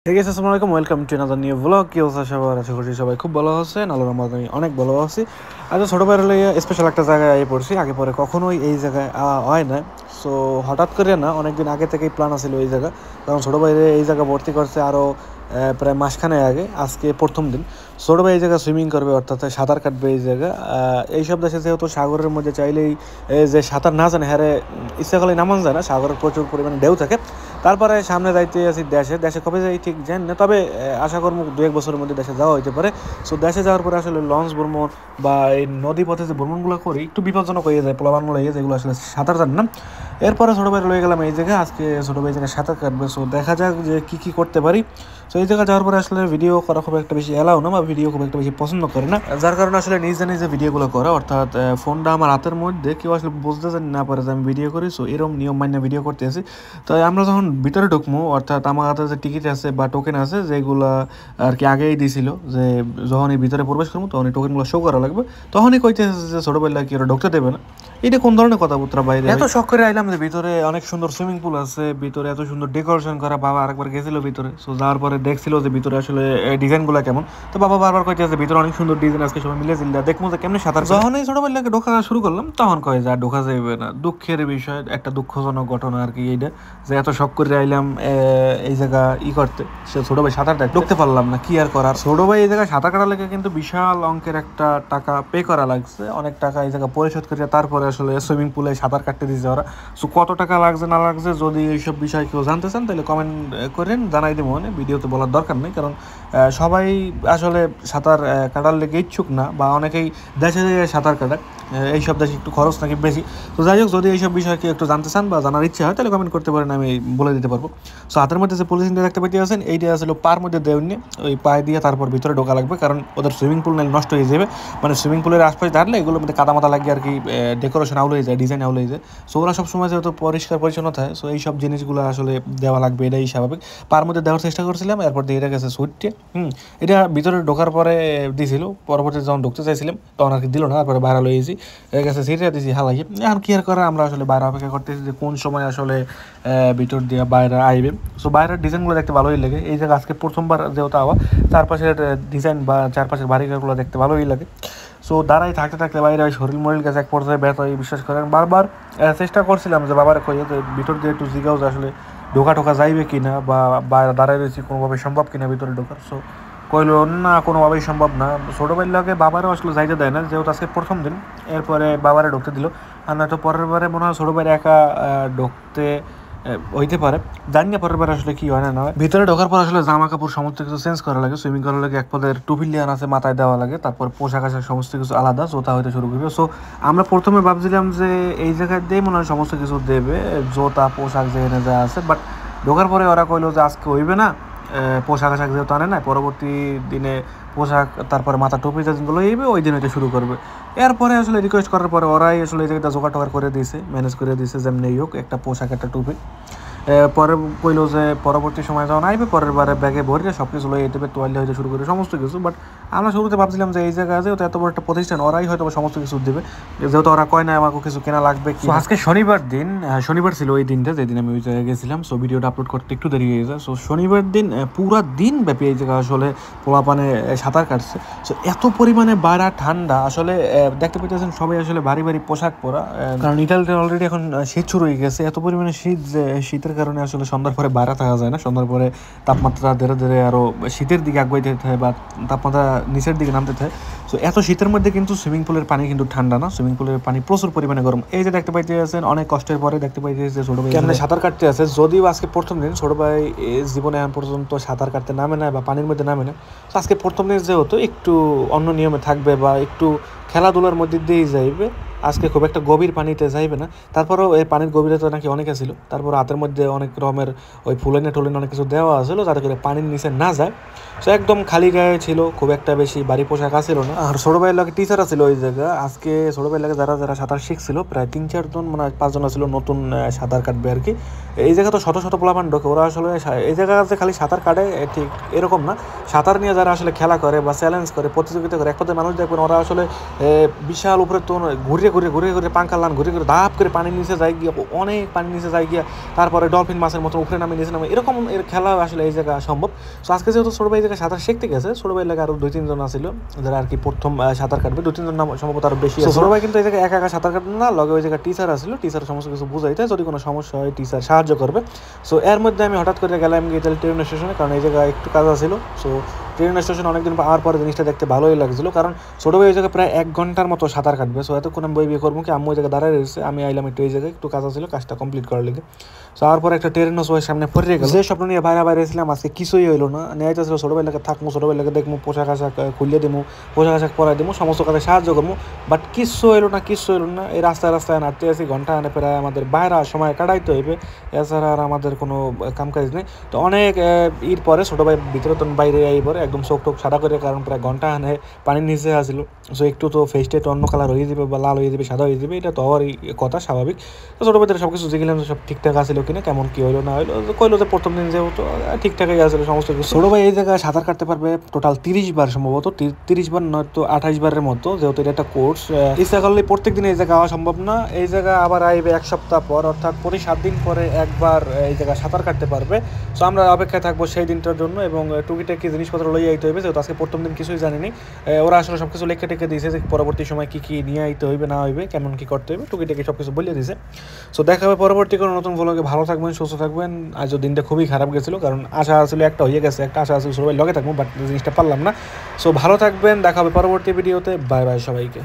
Hey guys, আসসালামু আলাইকুম, welcome to another new blog. কি অবস্থা সবার? আশা করছি সবাই খুব ভালো আছেন। আল্লাহর রহমতে আমি অনেক ভালো আছি। আজ ছোটোবেলা লইয়া স্পেশাল একটা জায়গায় আই পড়ছি। আগে পরে কখনোই এই জায়গায় হয় না। সো হঠাৎ করে না, অনেকদিন আগে থেকেই প্ল্যান আছিল এই জায়গা, কারণ ছোটো ভাইরে এই জায়গা ভর্তি করছে আরও প্রায় মাসখানে আগে। আজকে প্রথম দিন ছোটো ভাই এই জায়গায় সুইমিং করবে, অর্থাৎ সাঁতার কাটবে এই জায়গা। এইসব দেশে যেহেতু সাগরের মধ্যে চাইলেই যে সাঁতার না জানে হ্যাঁ ইচ্ছা করলে নামান যায় না, সাগরের প্রচুর পরিমাণে ঢেউ থাকে। তারপরে সামনে যাইতে আছি দেশে কবে যাই ঠিক জানি না, তবে আশা করবো 2-1 বছরের মধ্যে দেশে যাওয়া হইতে পারে। সো দেশে যাওয়ার পরে আসলে লঞ্চ ভ্রমণ বা এই নদী পথে যে ভ্রমণগুলো করি একটু বিপজ্জনক হয়ে যায়, পোলাবানগুলো হয়ে যায় যেগুলো আসলে সাঁতার জান না। এরপরে ছোটো ভাই লয়ে গেলাম এই জায়গায়, আজকে ছোটো ভাই জায়গায় সাঁতার কাটবে। সো দেখা যাক যে কী করতে পারি। সো এই জায়গায় যাওয়ার পরে আসলে ভিডিও করা খুব একটা বেশি এলাও না, বা ভিডিও খুব একটা বেশি পছন্দ করে না, যার কারণে আসলে নিজে নিজে ভিডিওগুলো করা, অর্থাৎ ফোনটা আমার হাতের মধ্যে কেউ আসলে বুঝতে না পারে যে আমি ভিডিও করি। সো এরকম নিয়ম মান্য ভিডিও করতে আসি। তো আমরা যখন ভিতরে ঢুকবো, অর্থাৎ আমার হাতে যে টিকিট আছে বা টোকেন আছে যেগুলো আর কি আগেই দিয়েছিল, যে যখন এই ভিতরে প্রবেশ করবো তখন এই টোকেনগুলো শো করা লাগবে, তখনই কইতেছে যে ছোটোবেলা কি ওরা ঢুকতে দেবে না। এটা কোন ধরনের কথাবার্তা বাইরে? এত শখ করে আইলাম যে ভিতরে অনেক সুন্দর সুইমিং পুল আছে, ভিতরে এত সুন্দর ডেকোরেশন করা। বাবা আরেকবার গেছিল ভিতরে, সো যাওয়ার পরে দেখছিল যে ভিতরে আসলে ডিজাইনগুলো কেমন। তো বাবা বারবার কইতেছে ভিতরে অনেক সুন্দর ডিজাইন, আজকে সবাই মিলে জিল্লা দেখবো যে কেমনি সাঁতার। যখন এই ছোটোবেলাকে ঢোকা শুরু করলাম তখন কয়ে যা ঢোকা যাবে না। দুঃখের বিষয়, একটা দুঃখজনক ঘটনা আর কি এইটা, যে এত শখ করে আইলাম এই জায়গা করতে, সে ছোটো ভাই সাঁতারটা ঢুকতে পারলাম না। কি আর করার, ছোটো ভাই এই জায়গায় সাঁতার কাটার লেগে কিন্তু বিশাল অঙ্কের একটা টাকা পে করা লাগছে, অনেক টাকা এই জায়গা পরিশোধ করে তারপরে আসলে সুইমিং পুলে সাঁতার কাটতে দিয়েছে ওরা। সো কত টাকা লাগছে না লাগছে, যদি এইসব বিষয় কেউ জানতে চান তাহলে কমেন্ট করেন, জানাই দেবো। মানে ভিডিওতে বলার দরকার নেই, কারণ সবাই আসলে সাঁতার কাটার লেগে ইচ্ছুক না, বা অনেকেই দেশে সাঁতার কাটায়, এইসব দেশে একটু খরচ নাকি বেশি। তো যাই হোক, যদি এইসব বিষয়ে কেউ একটু জানতে চান বা জানার ইচ্ছা হয় তাহলে কমেন্ট করতে পারেন, আমি বলে দিতে পারবো। সো হাতের মধ্যে যে পলিথিনটা দেখতে পাইতে আছেন, এইটা আসলে পার মধ্যে দেওয়া নিয়ে ওই পায়ে দিয়ে তারপর ভিতরে ঢোকা লাগবে, কারণ ওদের সুইমিং পুল নাইলে নষ্ট হয়ে যাবে। মানে সুইমিং পুলের আশপাশে দাঁড়ালে এগুলোর মধ্যে কাদা মাথা লাগিয়ে আর কি ডেকোরেশন আউল হয়ে যায়, ডিজাইন আউল হয়ে যায়। সো ওরা সবসময় যেহেতু পরিষ্কার পরিচ্ছন্ন থাকে, সো এইসব জিনিসগুলো আসলে দেওয়া লাগবে, এটাই স্বাভাবিক। পার মধ্যে দেওয়ার চেষ্টা করছিলাম, এরপর দিয়ে এটা গেছে সুইটটি। এটা ভিতরে ঢোকার পরে দিয়েছিল, পরবর্তীতে যখন ঢুকতে চাইছিলাম তখন আর কি দিল না, তারপরে বাইরে লইয়েছি, গেছে সিটে দিয়েছি হালাকি। এখন কি আর করা, আমরা আসলে বাইরে অপেক্ষা করতেছি যে কোন সময় আসলে ভিতর দিয়ে বাইরে আইবে। সো বাইরের ডিজাইনগুলো দেখতে ভালোই লাগে। এই জায়গা আজকে প্রথমবার যেহেতু আওয়া, চারপাশের ডিজাইন বা চারপাশের বাড়িঘরগুলো দেখতে ভালোই লাগে। সো দাঁড়াই থাকতে থাকতে বাইরে ওই শরীর মরিল গেছে, এক পর্যায়ে ব্যথা হয়, বিশ্বাস করেন। বারবার চেষ্টা করছিলাম যে বাবার কইয়ে যে ভিতর দিয়ে একটু জিগাও যে আসলে ঢোকা যাইবে কিনা, বা বাইরে দাঁড়ায় রয়েছি কোনোভাবে সম্ভব কিনা ভিতরে ঢোকার। সো কইল না, কোনোভাবেই সম্ভব না। ছোটো ভাইয়ের লাগে বাবারও আসলে যাইতে দেয় না, যেহেতু আজকে প্রথম দিন। এরপরে বাবারে ঢুকতে দিল, আর নয়তো পরের বারে মনে হয় ছোটো ভাইয়ের একা ঢুকতে হইতে পারে, জানি না পরের বার আসলে কি হয় না হয়। ভিতরে ঢোকার পর আসলে জামা কাপড় সমস্ত কিছু চেঞ্জ করা লাগে, সুইমিং করার লাগে এক পদের টুপি লিয়ান আছে মাথায় দেওয়া লাগে, তারপর পোশাক আশাক সমস্ত কিছু আলাদা, জোতা হইতে শুরু করবে। সো আমরা প্রথমে ভাবছিলাম যে এই জায়গায় দিয়ে মনে হয় সমস্ত কিছু দেবে, জোতা পোশাক যেখানে যা আছে, বাট ঢোকার পরে ওরা কইলো যে আজকে হইবে না, পোশাক আশাক যেহেতু আনে না, পরবর্তী দিনে পোশাক তারপরে মাথা টুপি যেগুলো এইবে ওই দিন এটা শুরু করবে। এরপরে আসলে রিকোয়েস্ট করার পরে ওরাই আসলে এই জায়গাটা জোগাড় টোগাড় করে দিয়েছে, ম্যানেজ করে দিয়েছে, যেমনি হোক একটা পোশাক একটা টুপি। পরে কইলো যে পরবর্তী সময় যখন আইবে পরের বারে ব্যাগে ভরে সব কিছু লই দেবে, তোয়ালে হইতে শুরু করে সমস্ত কিছু। বাট আমরা শুরুতে ভাবছিলাম যে এই জায়গায় আছে এত বড় একটা প্রতিষ্ঠান, ওরাই হয়তো সমস্ত কিছু দেবে, যেহেতু ওরা কয় না আমাকে কিছু কেনা লাগবে কি। আজকে শনিবার দিন, শনিবার ছিল ওই দিনটা যেদিন আমি ওই জায়গায় গেছিলাম। সো ভিডিওটা আপলোড করতে একটু দেরি হয়ে যায়। সো শনিবার দিন পুরা দিন ব্যাপী এই জায়গায় আসলে পোলাপানে সাঁতার কাটছে। সো এত পরিমাণে বাড়া ঠান্ডা, আসলে দেখতে পেতেছেন সবাই আসলে ভারী ভারী পোশাক পরা, কারণ ইটালিতে অলরেডি এখন শীত শুরু হয়ে গেছে। এত পরিমাণে শীত যে শীতের কারণে আসলে সন্ধ্যার পরে বাইরে থাকা যায় না, সন্ধ্যার পরে তাপমাত্রা ধীরে ধীরে আরও শীতের দিকে আগাইতে থাকে বা তাপমাত্রা নিচের দিকে নামতে থাকে। সো এত শীতের মধ্যে কিন্তু সুইমিং পুলের পানি কিন্তু ঠান্ডা না, সুইমিং পুলের পানি প্রচুর পরিমাণে গরম। এই যে দেখতে পাইতে আছেন, অনেক কষ্টের পরে দেখতে পাইতে যে ছোটো ভাই কেমনে সাঁতার কাটতে আছে। যদিও আজকে প্রথম দিন, ছোটো ভাই জীবনে এখন পর্যন্ত সাঁতার কাটতে নামে না বা পানির মধ্যে নামে না। তো আজকে প্রথম দিন যেহেতু একটু অন্য নিয়মে থাকবে বা একটু খেলাধুলার মধ্যে দিয়েই যাইবে, আজকে খুব একটা গভীর পানিতে যাইবে না। তারপরেও এই পানির গভীরতা নাকি অনেক ছিল, তারপর হাতের মধ্যে অনেক রকমের ওই ফুলেনে টুলেনে অনেক কিছু দেওয়া ছিল যাতে করে পানির নিচে না যায়। সো একদম খালি গায়ে ছিল, খুব একটা বেশি ভারী পোশাক আসছিল না। আর ছোটো ভাইয়ের লাগে টিচার আছিল ওই জায়গা। আজকে ছোটো ভাইয়ের লাগে যারা যারা সাঁতার শিখছিল প্রায় 3-4 জন, মানে 5 জন ছিল নতুন সাঁতার কাটবে আর কি। এই জায়গা তো শত শত পোলাপান ঢোকে, ওরা আসলে এই জায়গাতে খালি সাঁতার কাটে ঠিক এরকম না, সাঁতার নিয়ে যারা আসলে খেলা করে বা চ্যালেঞ্জ করে প্রতিযোগিতা করে, এক পথে মানুষ দেখবেন ওরা আসলে বিশাল উপরে তো ঘুরে ঘুরে পাঙ্কা লান ঘুরে ধাপ করে পানির নিচে যায় গিয়া, অনেক পানির নিচে যায় গিয়া, তারপরে ডলফিন মাছের মতো উপরে নামে নিচে নামে, এরকম এর খেলা আসলে এই জায়গা সম্ভব। সো আজকে যেহেতু ছোটো ভাই এই জায়গায় সাঁতার শিখতে গেছে, ছোটো ভাই লাগে আরও 2-3 জন আসছিল যারা আর কি প্রথম সাঁতার কাটবে, 2-3 জন নাম সম্ভবত আরও বেশি। ছোটো ভাই কিন্তু এই জায়গায় একা সাঁতার কাটবে না, লগে ওই জায়গায় টিচার আসছিল, টিচার সমস্ত কিছু বুঝাইতে, যদি কোনো সমস্যা হয় টিচার সাহায্য করবে। সো এর মধ্যে আমি হঠাৎ করে গেলাম গিয়ে ট্রেন স্টেশনে, কারণ এই জায়গায় একটু কাজ ছিল। সো ট্রেন স্টেশন অনেকদিন পাওয়ার পরে জিনিসটা দেখতে ভালোই লাগছিল, কারণ ছোটো ভাই ওই জায়গায় প্রায় 1 ঘন্টার মতো সাঁতার কাটবে। সো এতক্ষণ আমি বই বিয়ে করবো কি, আম্মু ওই জায়গায় দাঁড়ায় রয়েছে, আমি আইলাম একটু এই জায়গায়, একটু কাজ ছিল, কাজটা কমপ্লিট করার লেগে। সো তারপর একটা ট্রেনও সবাই সামনে পড়ে গেল, যে স্বপ্ন নিয়ে বাইরে ছিলাম আজকে কিছুই হইলো না। নেওয়াইতেছিল ছোটো ভাই লাগে থাকবো, ছোটো ভাই লাগে দেখবো, পোশাক আশাক খুলিয়ে দেবো, পোশাক আশাক পরাই দেবো, সমস্ত কাজে সাহায্য করবো, বাট কিচ্ছু হইলো না। এই রাস্তায় হাঁটতে আসি, ঘন্টা আনে প্রায় আমাদের বাইরে সময় কাটাইতে হইবে, এছাড়া আর আমাদের কোনো কাম কাজ নেই। তো অনেক এর পরে ছোটো ভাই ভিতরে তো বাইরে এই পরে একদম চোখ টোক সাদা করে, কারণ প্রায় ঘন্টা আনে পানির নিচে আসিল। সো একটু তো ফেসটা একটু অন্য কালার হয়ে যাবে বা লাল হয়ে যাবে, সাদা হয়ে যাবে, এটা তো হওয়ারই কথা, স্বাভাবিক। তো ছোটো ভাইদের সব কিছু দেখলাম সব ঠিকঠাক আসিল কিনা, কেমন কী হইলো না হইলো, কইলো যে প্রথম দিন যেহেতু ঠিকঠাকই আসলে সমস্ত কিছু। ছোটো ভাই এই জায়গায় সাঁতার কাটতে পারবে টোটাল 30 বার, সম্ভবত 30 বার নয়তো 28 বারের মতো, যেহেতু এটা একটা কোর্স। ইচ্ছা করলে প্রত্যেক দিন এই জায়গায় আওয়া সম্ভব না। এই জায়গা আবার আইবে 1 সপ্তাহ পর, অর্থাৎ প্রতি 7 দিন পরে একবার এই জায়গায় সাঁতার কাটতে পারবে। সো আমরা অপেক্ষায় থাকবো সেই দিনটার জন্য, এবং টুকিটাকি জিনিসপত্র লইয়ে আইতে হইবে, যেহেতু আজকে প্রথম দিন কিছুই জানিনি। ওরা আসলে সব কিছু লেখে টেখে দিয়েছে যে পরবর্তী সময় কী নিয়ে আইতে হইবে না হইবে, কেমন কী করতে হইবে, টুকিটাকি সব কিছু বলে দিয়েছে। সো দেখা হবে পরবর্তী কোনো নতুন ভ্লগে। ভালো থাকবেন, সুস্থ থাকবেন। আজও দিনটা খুবই খারাপ গেছিলো, কারণ আশা আসলে একটা হয়ে গেছে, একটা আশা আসলে সবাই লগে থাকবো, বাট জিনিসটা পারলাম না। সো ভালো থাকবেন, দেখা হবে পরবর্তী ভিডিওতে। বাই বাই সবাইকে।